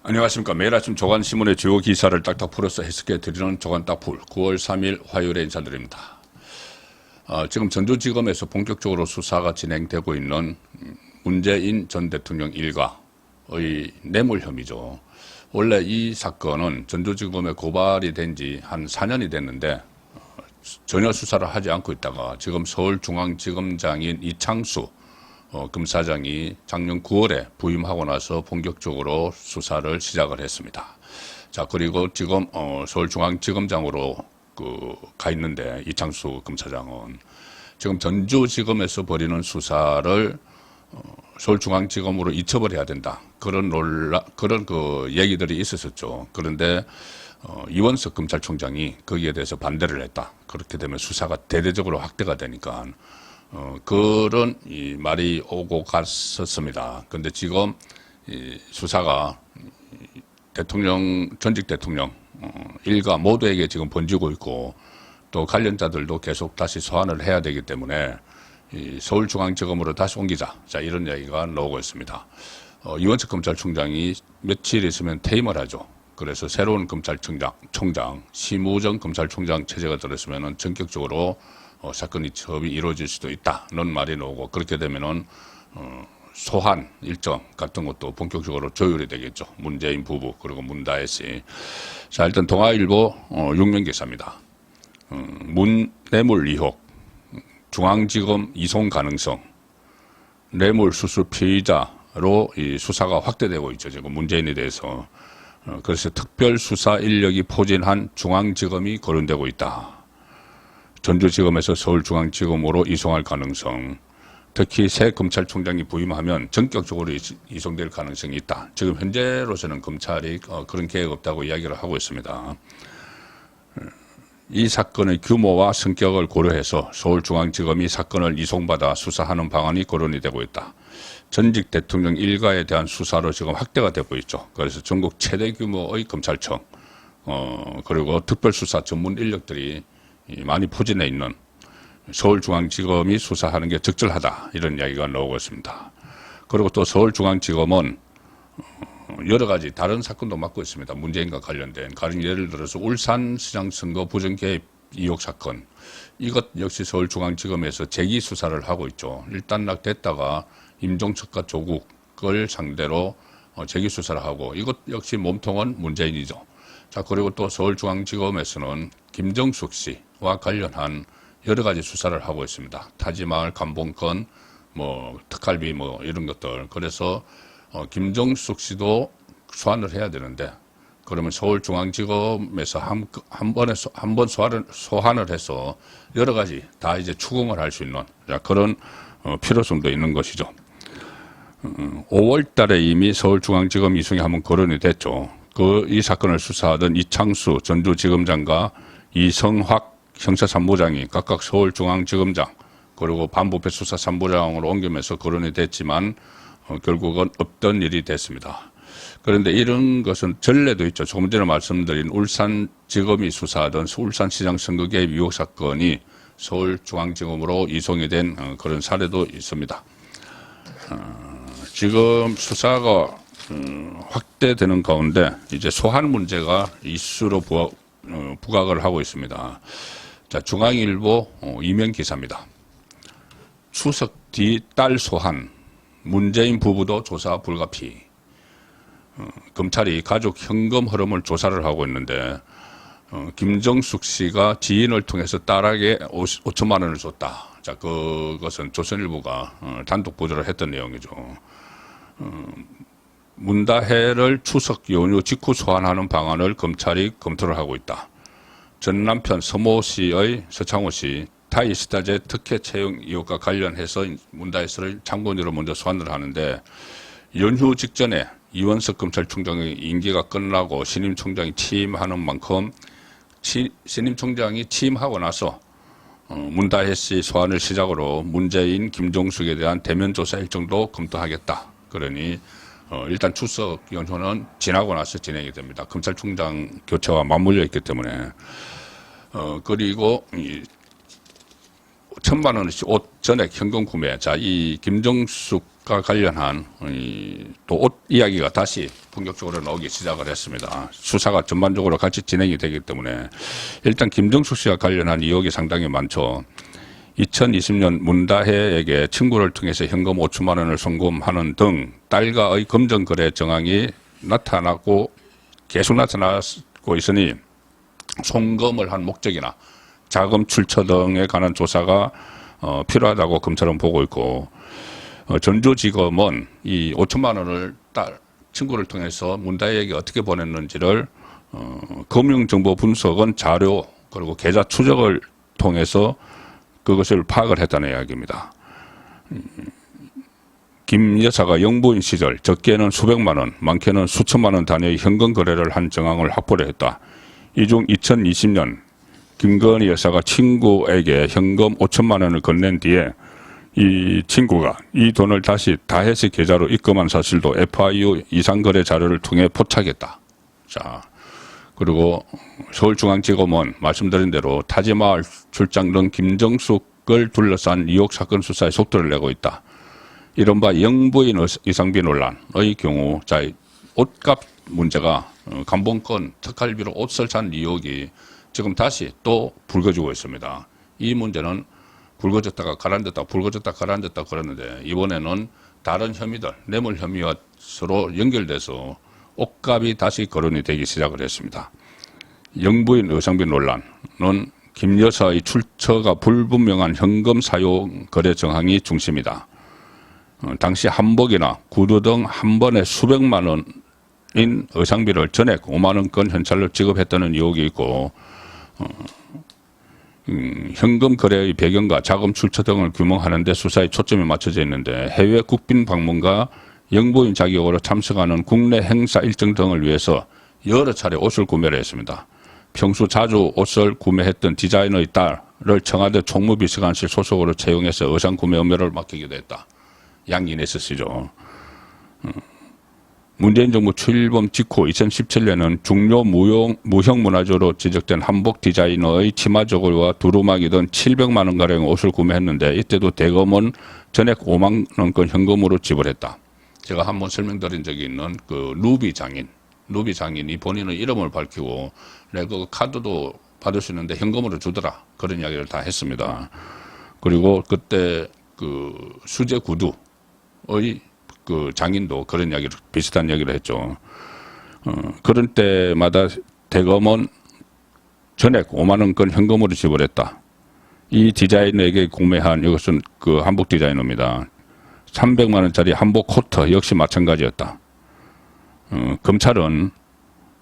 안녕하십니까. 매일 아침 조간신문의 주요 기사를 딱딱 풀어서 해석해 드리는 조간 딱풀 9월 3일 화요일에 인사드립니다. 지금 전주지검에서 본격적으로 수사가 진행되고 있는 문재인 전 대통령 일가의 뇌물 혐의죠. 원래 이 사건은 전주지검에 고발이 된 지 한 4년이 됐는데 전혀 수사를 하지 않고 있다가 지금 서울중앙지검장인 이창수 검사장이 작년 9월에 부임하고 나서 본격적으로 수사를 시작을 했습니다. 자, 그리고 지금 서울중앙지검장으로 가 있는데 이창수 검사장은 지금 전주지검에서 벌이는 수사를 서울중앙지검으로 이첩을 해야 된다. 그런 얘기들이 있었었죠. 그런데 이원석 검찰총장이 거기에 대해서 반대를 했다. 그렇게 되면 수사가 대대적으로 확대가 되니까 그런 말이 오고 갔었습니다. 그런데 지금 수사가 전직 대통령 일가 모두에게 지금 번지고 있고 또 관련자들도 계속 다시 소환을 해야 되기 때문에 서울중앙지검으로 다시 옮기자. 자, 이런 얘기가 나오고 있습니다. 이원석 검찰총장이 며칠 있으면 퇴임을 하죠. 그래서 새로운 검찰총장, 심우정 검찰총장 체제가 들었으면 전격적으로 사건이 처음이 이루어질 수도 있다는 말이 나오고 그렇게 되면은 소환 일정 같은 것도 본격적으로 조율이 되겠죠. 문재인 부부 그리고 문다혜 씨. 자, 일단 동아일보 6면 기사입니다. 뇌물 의혹, 중앙지검 이송 가능성, 뇌물 수수 피의자로 이 수사가 확대되고 있죠. 지금 문재인에 대해서. 그래서 특별수사 인력이 포진한 중앙지검이 거론되고 있다. 전주지검에서 서울중앙지검으로 이송할 가능성, 특히 새 검찰총장이 부임하면 전격적으로 이송될 가능성이 있다. 지금 현재로서는 검찰이 그런 계획 없다고 이야기를 하고 있습니다. 이 사건의 규모와 성격을 고려해서 서울중앙지검이 사건을 이송받아 수사하는 방안이 거론이 되고 있다. 전직 대통령 일가에 대한 수사로 지금 확대가 되고 있죠. 그래서 전국 최대 규모의 검찰청, 그리고 특별수사 전문 인력들이 많이 포진해 있는 서울중앙지검이 수사하는 게 적절하다. 이런 이야기가 나오고 있습니다. 그리고 또 서울중앙지검은 여러 가지 다른 사건도 맡고 있습니다. 문재인과 관련된. 예를 들어서 울산시장 선거 부정개입 의혹 사건. 이것 역시 서울중앙지검에서 재기 수사를 하고 있죠. 일단락됐다가 임종석과 조국을 상대로 재기 수사를 하고 이것 역시 몸통은 문재인이죠. 자, 그리고 또 서울중앙지검에서는 김정숙 씨와 관련한 여러 가지 수사를 하고 있습니다. 타지마을 감봉권, 특활비 이런 것들. 그래서 김정숙 씨도 소환을 해야 되는데 그러면 서울중앙지검에서 한 번 소환을 해서 여러 가지 다 이제 추궁을 할 수 있는 그런 필요성도 있는 것이죠. 5월 달에 이미 서울중앙지검 이송이 한번 거론이 됐죠. 이 사건을 수사하던 이창수 전주지검장과 이성학 형사삼부장이 각각 서울중앙지검장 그리고 반부패 수사 3부장으로 옮기면서 거론이 됐지만 결국은 없던 일이 됐습니다. 그런데 이런 것은 전례도 있죠. 조금 전에 말씀드린 울산지검이 수사하던 울산시장 선거 개입 의혹 사건이 서울중앙지검으로 이송이 된 그런 사례도 있습니다. 지금 수사가 확대되는 가운데 이제 소환 문제가 이슈로 부각을 하고 있습니다. 자, 중앙일보 이면 기사입니다. 추석 뒤 딸 소환, 문재인 부부도 조사 불가피. 검찰이 가족 현금 흐름을 조사를 하고 있는데 김정숙 씨가 지인을 통해서 딸에게 5천만 원을 줬다. 자, 그것은 조선일보가 단독 보도를 했던 내용이죠. 문다혜를 추석 연휴 직후 소환하는 방안을 검찰이 검토를 하고 있다. 전 남편 서창호 씨 타이스타제 특혜 채용 의혹과 관련해서 문다혜 씨를 참고인으로 먼저 소환을 하는데 연휴 직전에 이원석 검찰총장의 임기가 끝나고 신임 총장이 취임하는 만큼 신임 총장이 취임하고 나서 문다혜 씨 소환을 시작으로 문재인, 김종숙에 대한 대면 조사 일정도 검토하겠다. 그러니 일단 추석 연휴는 지나고 나서 진행이 됩니다. 검찰총장 교체와 맞물려 있기 때문에 그리고 1,000만 원씩 옷 전액 현금 구매. 자, 이 김정숙 관련한 또 옷 이야기가 다시 본격적으로 나오기 시작을 했습니다. 수사가 전반적으로 같이 진행이 되기 때문에 일단 김정숙 씨와 관련한 의혹이 상당히 많죠. 2020년 문다혜에게 친구를 통해서 현금 5천만 원을 송금하는 등 딸과의 금전 거래 정황이 나타나고 계속 나타나고 있으니 송금을 한 목적이나 자금 출처 등에 관한 조사가 필요하다고 검찰은 보고 있고, 전주지검은 이 5천만 원을 친구를 통해서 문다혜에게 어떻게 보냈는지를 금융정보 분석은 자료 그리고 계좌 추적을 통해서 그것을 파악을 했다는 이야기입니다. 김 여사가 영부인 시절 적게는 수백만 원, 많게는 수천만 원 단위의 현금 거래를 한 정황을 확보를 했다. 이 중 2020년 김건희 여사가 친구에게 현금 5천만 원을 건넨 뒤에 이 친구가 이 돈을 다시 다혜씨 계좌로 입금한 사실도 FIU 이상거래 자료를 통해 포착했다. 자, 그리고 서울중앙지검은 말씀드린 대로 타지마을 출장 등 김정숙을 둘러싼 의혹 사건 수사에 속도를 내고 있다. 이른바 영부인 이상비 논란의 경우, 자, 옷값 문제가 감봉권 특활비로 옷을 산 의혹이 지금 다시 또 불거지고 있습니다. 이 문제는 불거졌다가 가라앉았다, 불거졌다 가라앉았다 그러는데 이번에는 다른 혐의들, 뇌물 혐의와 서로 연결돼서 옷값이 다시 거론이 되기 시작을 했습니다. 영부인 의상비 논란은 김 여사의 출처가 불분명한 현금 사용 거래 정황이 중심이다. 당시 한복이나 구두 등 한 번에 수백만 원인 의상비를 전액 5만 원권 현찰로 지급했다는 의혹이 있고, 현금 거래의 배경과 자금 출처 등을 규명하는 데 수사에 초점이 맞춰져 있는데, 해외 국빈 방문과 영부인 자격으로 참석하는 국내 행사 일정 등을 위해서 여러 차례 옷을 구매를 했습니다. 평소 자주 옷을 구매했던 디자이너의 딸을 청와대 총무비서관실 소속으로 채용해서 의상 구매 업무를 맡기기도 했다. 양인 SC죠. 문재인 정부 출범 직후 2017년에는 중요 무형 문화재로 지적된 한복 디자이너의 치마 저고리와 두루마기 등 700만 원가량 옷을 구매했는데, 이때도 대검은 전액 5만 원권 현금으로 지불했다. 제가 한번 설명드린 적이 있는 그 루비 장인이 본인의 이름을 밝히고 내가 카드도 받을 수 있는데 현금으로 주더라, 그런 이야기를 다 했습니다. 그리고 그때 그 수제 구두의 그 장인도 그런 이야기를, 비슷한 이야기를 했죠. 그런 때마다 대검은 전액 5만 원권 현금으로 지불했다. 이 디자이너에게 구매한, 이것은 그 한복 디자이너입니다. 300만 원짜리 한복 코트 역시 마찬가지였다. 검찰은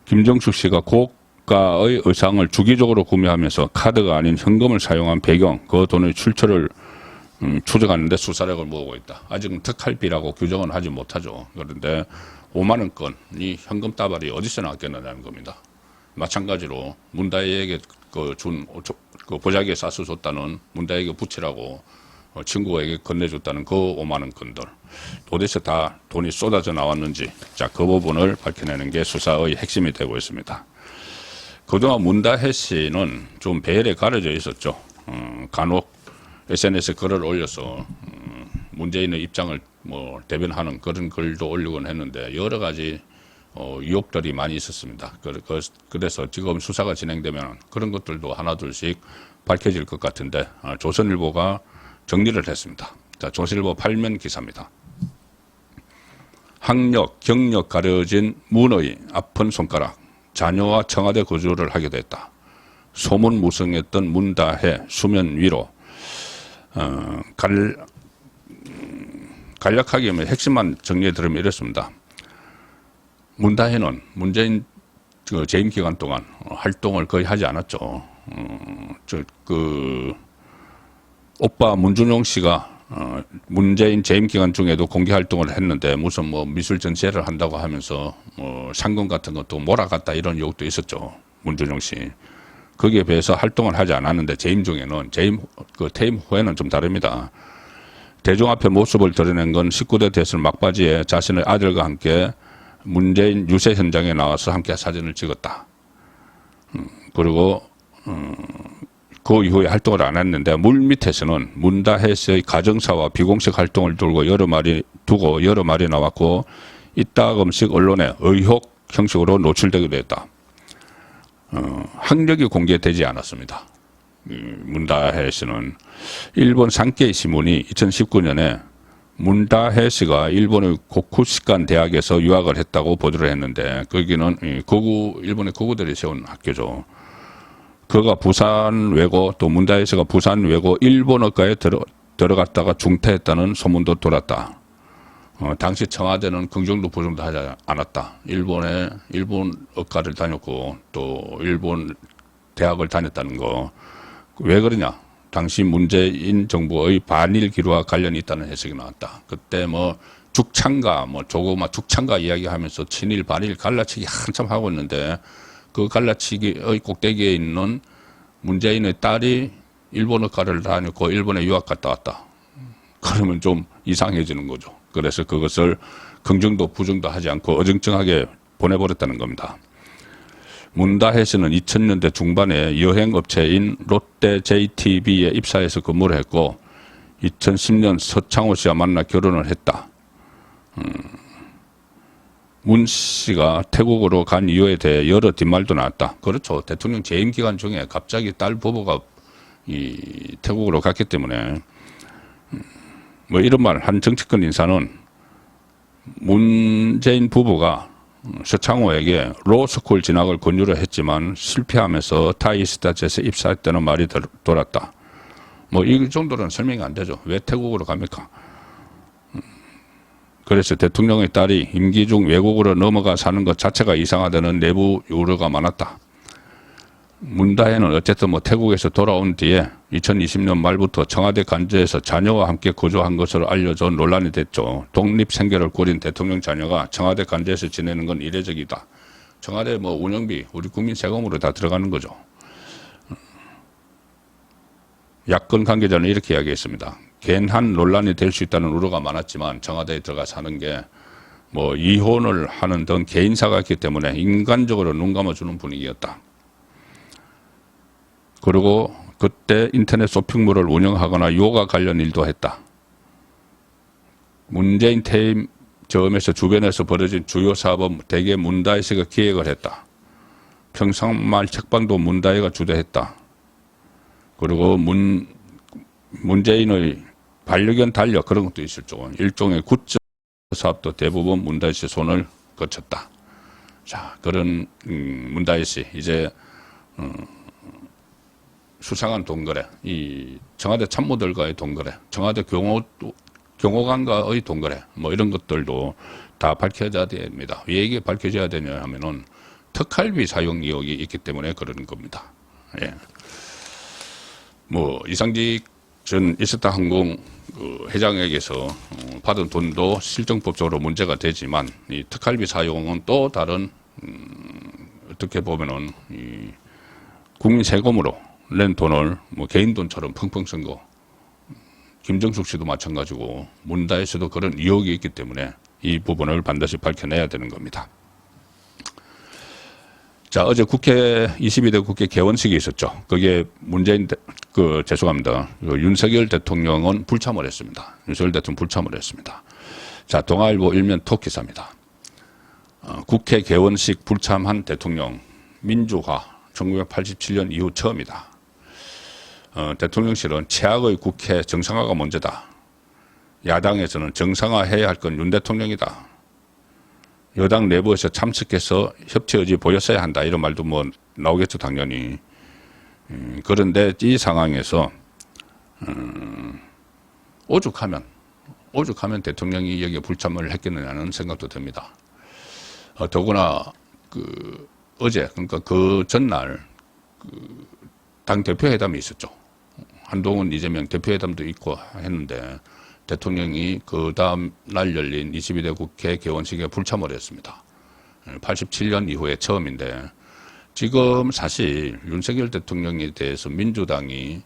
김정숙 씨가 고가의 의상을 주기적으로 구매하면서 카드가 아닌 현금을 사용한 배경, 그 돈의 출처를 추적하는 데 수사력을 모으고 있다. 아직은 특활비라고 규정은 하지 못하죠. 그런데 5만 원권이 현금 따발이 어디서 나왔겠느냐는 겁니다. 마찬가지로 문다혜에게 그 보자기에 싸서 줬다는, 문다혜에게 붙이라고 친구에게 건네줬다는 그 5만 원권들 어디서 다 돈이 쏟아져 나왔는지, 자, 그 부분을 밝혀내는 게 수사의 핵심이 되고 있습니다. 그동안 문다혜 씨는 좀 배열에 가려져 있었죠. 간혹 SNS에 글을 올려서 문재인의 입장을 대변하는 그런 글도 올리곤 했는데, 여러 가지 의혹들이 많이 있었습니다. 그래서 지금 수사가 진행되면 그런 것들도 하나둘씩 밝혀질 것 같은데, 조선일보가 정리를 했습니다. 자, 조선일보 8면 기사입니다. 학력, 경력 가려진 문의 아픈 손가락, 자녀와 청와대 거주를 하게 됐다. 소문무성했던 문다혜 수면 위로. 간략하게 핵심만 정리해 드리면 이렇습니다. 문다혜는 문재인 재임 기간 동안 활동을 거의 하지 않았죠. 오빠 문준용 씨가 문재인 재임 기간 중에도 공개 활동을 했는데 무슨 미술 전시회를 한다고 하면서 상금 같은 것도 몰아갔다, 이런 의혹도 있었죠. 문준용 씨. 거기에 비해서 활동을 하지 않았는데 재임 중에는, 퇴임 후에는 좀 다릅니다. 대중 앞에 모습을 드러낸 건 19대 대선 막바지에 자신의 아들과 함께 문재인 유세 현장에 나와서 함께 사진을 찍었다. 그리고 그 이후에 활동을 안 했는데 물 밑에서는 문다혜스의 가정사와 비공식 활동을 두고 여러 말이 나왔고 이따금씩 언론에 의혹 형식으로 노출되기도 했다. 학력이 공개되지 않았습니다. 문다혜 씨는 일본 산케이 신문이 2019년에 문다혜 씨가 일본의 고쿠시칸 대학에서 유학을 했다고 보도를 했는데 거기는 일본의 고구들이 세운 학교죠. 그가 부산 외고 또 문다혜 씨가 부산 외고 일본어과에 들어갔다가 중퇴했다는 소문도 돌았다. 당시 청와대는 긍정도 부정도 하지 않았다. 일본어과를 다녔고 또 일본 대학을 다녔다는 거. 왜 그러냐? 당시 문재인 정부의 반일 기류와 관련이 있다는 해석이 나왔다. 그때 뭐 조그마 죽창가 이야기하면서 친일 반일 갈라치기 한참 하고 있는데 그 갈라치기의 꼭대기에 있는 문재인의 딸이 일본어과를 다녔고 일본에 유학 갔다 왔다. 그러면 좀 이상해지는 거죠. 그래서 그것을 긍정도 부정도 하지 않고 어정쩡하게 보내버렸다는 겁니다. 문다혜 씨는 2000년대 중반에 여행업체인 롯데 JTB에 입사해서 근무를 했고 2010년 서창호 씨와 만나 결혼을 했다. 문 씨가 태국으로 간 이유에 대해 여러 뒷말도 나왔다. 그렇죠. 대통령 재임 기간 중에 갑자기 딸 부부가 태국으로 갔기 때문에 뭐 이런 말 한 정치권 인사는 문재인 부부가 서창호에게 로스쿨 진학을 권유를 했지만 실패하면서 타이스타jet에 입사했다는 말이 돌았다. 뭐 이 정도는 설명이 안 되죠. 왜 태국으로 갑니까? 그래서 대통령의 딸이 임기 중 외국으로 넘어가 사는 것 자체가 이상하다는 내부 우려가 많았다. 문다혜는 어쨌든 뭐 태국에서 돌아온 뒤에 2020년 말부터 청와대 관저에서 자녀와 함께 거주한 것으로 알려져 논란이 됐죠. 독립생계를 꾸린 대통령 자녀가 청와대 관저에서 지내는 건 이례적이다. 청와대 뭐 운영비 우리 국민 세금으로 다 들어가는 거죠. 야권 관계자는 이렇게 이야기했습니다. 괜한 논란이 될 수 있다는 우려가 많았지만 청와대에 들어가 사는 게 뭐 이혼을 하는 등 개인사가 있기 때문에 인간적으로 눈 감아주는 분위기였다. 그리고 그때 인터넷 쇼핑몰을 운영하거나 요가 관련 일도 했다. 문재인 퇴임 즈음에서 주변에서 벌어진 주요 사업은 대개 문다혜 씨가 기획을 했다. 평상말 책방도 문다혜가 주도했다. 그리고 문재인의 반려견 달력 그런 것도 있었죠. 일종의 굿즈 사업도 대부분 문다혜 씨 손을 거쳤다. 자, 그런 문다혜 씨 이제 수상한 돈거래, 이 청와대 참모들과의 돈거래, 청와대 경호관과의 돈거래, 뭐 이런 것들도 다 밝혀져야 됩니다. 왜 이게 밝혀져야 되냐 하면은 특활비 사용 의혹이 있기 때문에 그러는 겁니다. 예. 뭐 이상직 전 이스타 항공 회장에게서 받은 돈도 실정법적으로 문제가 되지만 이 특활비 사용은 또 다른 어떻게 보면은 이 국민 세금으로 낸 돈을 뭐 개인 돈처럼 펑펑 쓴 거. 김정숙 씨도 마찬가지고 문다혜 씨도 그런 의혹이 있기 때문에 이 부분을 반드시 밝혀내야 되는 겁니다. 자, 어제 22대 국회 개원식이 있었죠. 그게 죄송합니다. 윤석열 대통령은 불참을 했습니다. 윤석열 대통령 불참을 했습니다. 자, 동아일보 일면 톱 기사입니다. 국회 개원식 불참한 대통령, 민주화, 1987년 이후 처음이다. 대통령실은 최악의 국회 정상화가 먼저다. 야당에서는 정상화해야 할 건 윤 대통령이다. 여당 내부에서 참석해서 협치 의지 보였어야 한다. 이런 말도 뭐 나오겠죠, 당연히. 그런데 이 상황에서 오죽하면 대통령이 여기에 불참을 했겠느냐는 생각도 듭니다. 더구나 어제 그러니까 그 전날 당 대표 회담이 있었죠. 한동훈 이재명 대표 회담도 있고 했는데 대통령이 그 다음 날 열린 22대 국회 개원식에 불참을 했습니다. 87년 이후에 처음인데 지금 사실 윤석열 대통령에 대해서 민주당이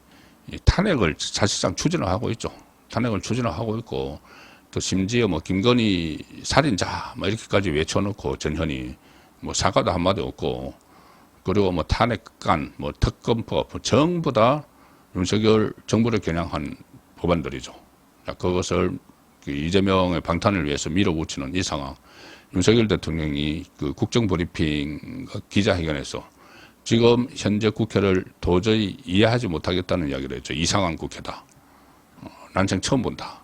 탄핵을 사실상 추진을 하고 있죠. 탄핵을 추진을 하고 있고 또 심지어 뭐 김건희 살인자 뭐 이렇게까지 외쳐놓고 전현이 뭐 사과도 한마디 없고 그리고 뭐 탄핵관 뭐 특검법 전부 다 윤석열 정부를 겨냥한 법안들이죠. 자, 그것을 이재명의 방탄을 위해서 밀어붙이는 이 상황. 윤석열 대통령이 그 국정브리핑 기자회견에서 지금 현재 국회를 도저히 이해하지 못하겠다는 이야기를 했죠. 이상한 국회다. 난생 처음 본다.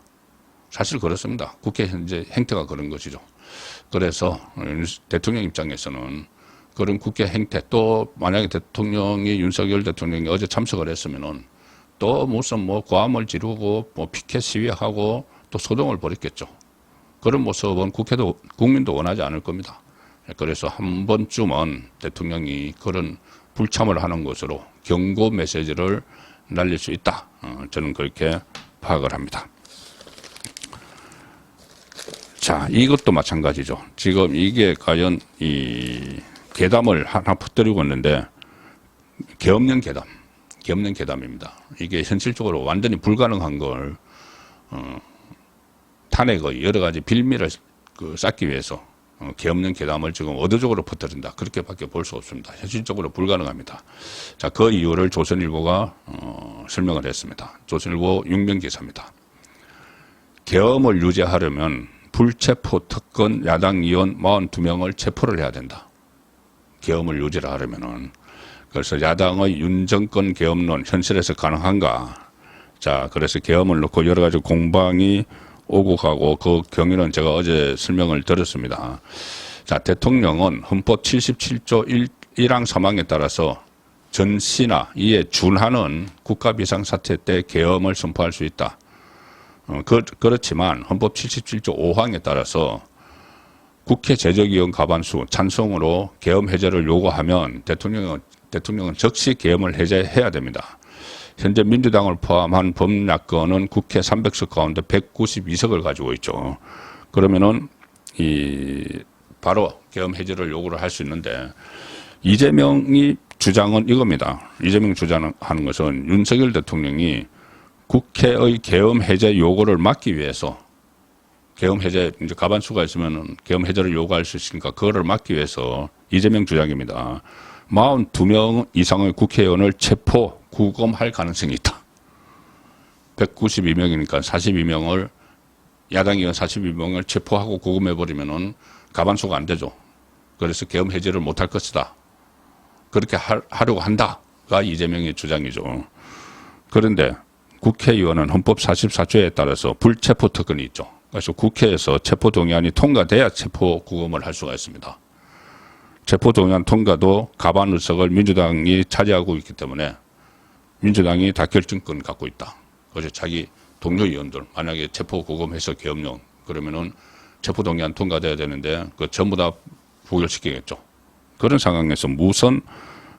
사실 그렇습니다. 국회 현재 행태가 그런 것이죠. 그래서 대통령 입장에서는 그런 국회 행태, 또 만약에 대통령이 윤석열 대통령이 어제 참석을 했으면은 또 무슨 뭐 고함을 지르고 뭐 피켓 시위하고 또 소동을 벌였겠죠. 그런 모습은 국회도 국민도 원하지 않을 겁니다. 그래서 한 번쯤은 대통령이 그런 불참을 하는 것으로 경고 메시지를 날릴 수 있다. 저는 그렇게 파악을 합니다. 자, 이것도 마찬가지죠. 지금 이게 과연 이 괴담을 하나 퍼뜨리고 있는데 계엄령 괴담입니다. 이게 현실적으로 완전히 불가능한 걸 탄핵의 여러 가지 빌미를 쌓기 위해서 계엄령 괴담을 지금 의도적으로 퍼뜨린다. 그렇게밖에 볼 수 없습니다. 현실적으로 불가능합니다. 자, 그 이유를 조선일보가 설명을 했습니다. 조선일보 육면 기사입니다. 계엄을 유지하려면 불체포 특권 야당 의원 42명을 체포를 해야 된다. 계엄을 유지를 하려면은. 그래서 야당의 윤정권 계엄론 현실에서 가능한가? 자, 그래서 계엄을 놓고 여러 가지 공방이 오고 가고 그 경위는 제가 어제 설명을 드렸습니다. 자, 대통령은 헌법 77조 1항 3항에 따라서 전시나 이에 준하는 국가 비상사태 때 계엄을 선포할 수 있다. 그렇지만 헌법 77조 5항에 따라서 국회 제적위원 과반수 찬성으로 계엄 해제를 요구하면 대통령은 즉시 계엄을 해제해야 됩니다. 현재 민주당을 포함한 범야권은 국회 300석 가운데 192석을 가지고 있죠. 그러면은 바로 계엄 해제를 요구를 할 수 있는데 이재명이 주장은 이겁니다. 이재명 주장하는 것은 윤석열 대통령이 국회의 계엄 해제 요구를 막기 위해서 계엄 해제 이제 과반수가 있으면은 계엄 해제를 요구할 수 있으니까 그거를 막기 위해서 이재명 주장입니다. 42명 이상의 국회의원을 체포, 구금할 가능성이 있다. 192명이니까 42명을 야당 의원 42명을 체포하고 구금해버리면은 과반수가 안 되죠. 그래서 계엄 해제를 못할 것이다. 그렇게 하려고 한다가 이재명의 주장이죠. 그런데 국회의원은 헌법 44조에 따라서 불체포 특권이 있죠. 그래서 국회에서 체포동의안이 통과돼야 체포 구금을 할 수가 있습니다. 체포동의안 통과도 과반 의석을 민주당이 차지하고 있기 때문에 민주당이 다 결정권 갖고 있다. 그래서 자기 동료 의원들 만약에 체포 구금해서 계엄령 그러면은 체포동의안 통과돼야 되는데 그 전부 다 부결시키겠죠. 그런 상황에서 무슨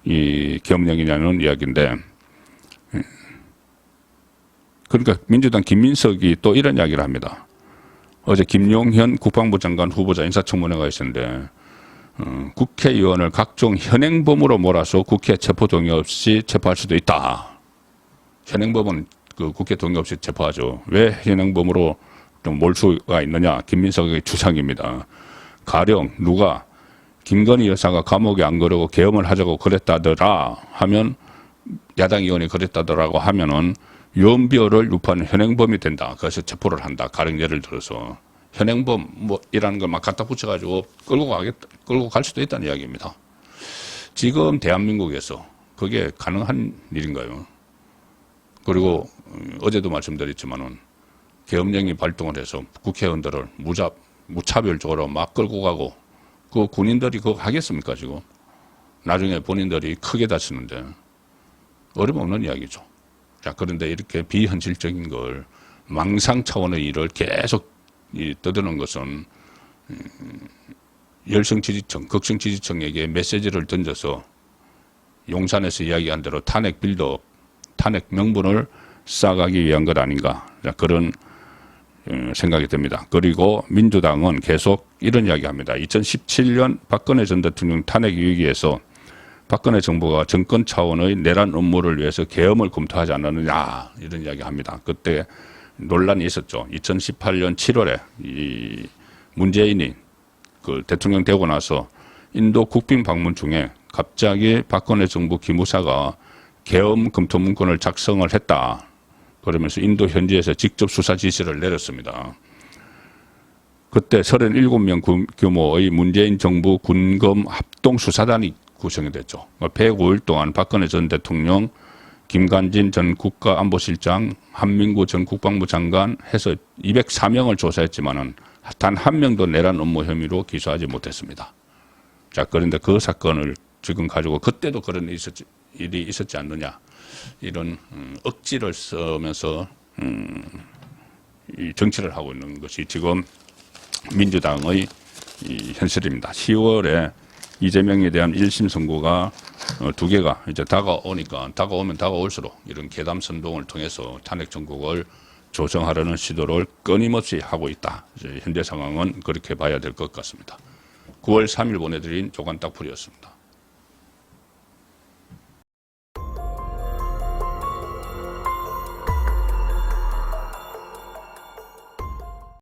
이 계엄령이냐는 이야기인데 그러니까 민주당 김민석이 또 이런 이야기를 합니다. 어제 김용현 국방부 장관 후보자 인사청문회가 있었는데 국회의원을 각종 현행범으로 몰아서 국회 체포동의 없이 체포할 수도 있다. 현행범은 그 국회 동의 없이 체포하죠. 왜 현행범으로 좀 몰 수가 있느냐. 김민석의 주장입니다. 가령 누가 김건희 여사가 감옥에 안 가려고 계엄을 하자고 그랬다더라 하면 야당 의원이 그랬다더라고 하면은 연비어를 유포하는 현행범이 된다. 그래서 체포를 한다. 가령 예를 들어서 현행범 뭐이라는 걸 막 갖다 붙여가지고 끌고 갈 수도 있다는 이야기입니다. 지금 대한민국에서 그게 가능한 일인가요? 그리고 어제도 말씀드렸지만은 계엄령이 발동을 해서 국회의원들을 무차별적으로 막 끌고 가고 그 군인들이 그거 하겠습니까 지금? 나중에 본인들이 크게 다치는데 어림없는 이야기죠. 자, 그런데 이렇게 비현실적인 걸 망상 차원의 일을 계속 떠드는 것은 열성 지지층, 극성 지지층에게 메시지를 던져서 용산에서 이야기한 대로 탄핵 빌드업, 탄핵 명분을 쌓아가기 위한 것 아닌가. 자, 그런 생각이 듭니다. 그리고 민주당은 계속 이런 이야기합니다. 2017년 박근혜 전 대통령 탄핵 위기에서 박근혜 정부가 정권 차원의 내란 업무를 위해서 계엄을 검토하지 않았느냐 이런 이야기합니다. 그때 논란이 있었죠. 2018년 7월에 이 문재인이 그 대통령 되고 나서 인도 국빈 방문 중에 갑자기 박근혜 정부 기무사가 계엄 검토 문건을 작성을 했다. 그러면서 인도 현지에서 직접 수사 지시를 내렸습니다. 그때 37명 규모의 문재인 정부 군검 합동수사단이 구성이 됐죠. 105일 동안 박근혜 전 대통령, 김관진 전 국가안보실장, 한민구 전 국방부 장관 해서 204명을 조사했지만은 단 한 명도 내란 업무 혐의로 기소하지 못했습니다. 자, 그런데 그 사건을 지금 가지고 그때도 그런 일이 있었지 않느냐. 이런 억지를 쓰면서 이 정치를 하고 있는 것이 지금 민주당의 이 현실입니다. 10월에 이재명에 대한 1심 선고가 두 개가 이제 다가오니까 다가오면 다가올수록 이런 계담 선동을 통해서 탄핵 정국을 조정하려는 시도를 끊임없이 하고 있다. 이제 현재 상황은 그렇게 봐야 될 것 같습니다. 9월 3일 보내드린 조간 딱풀이었습니다.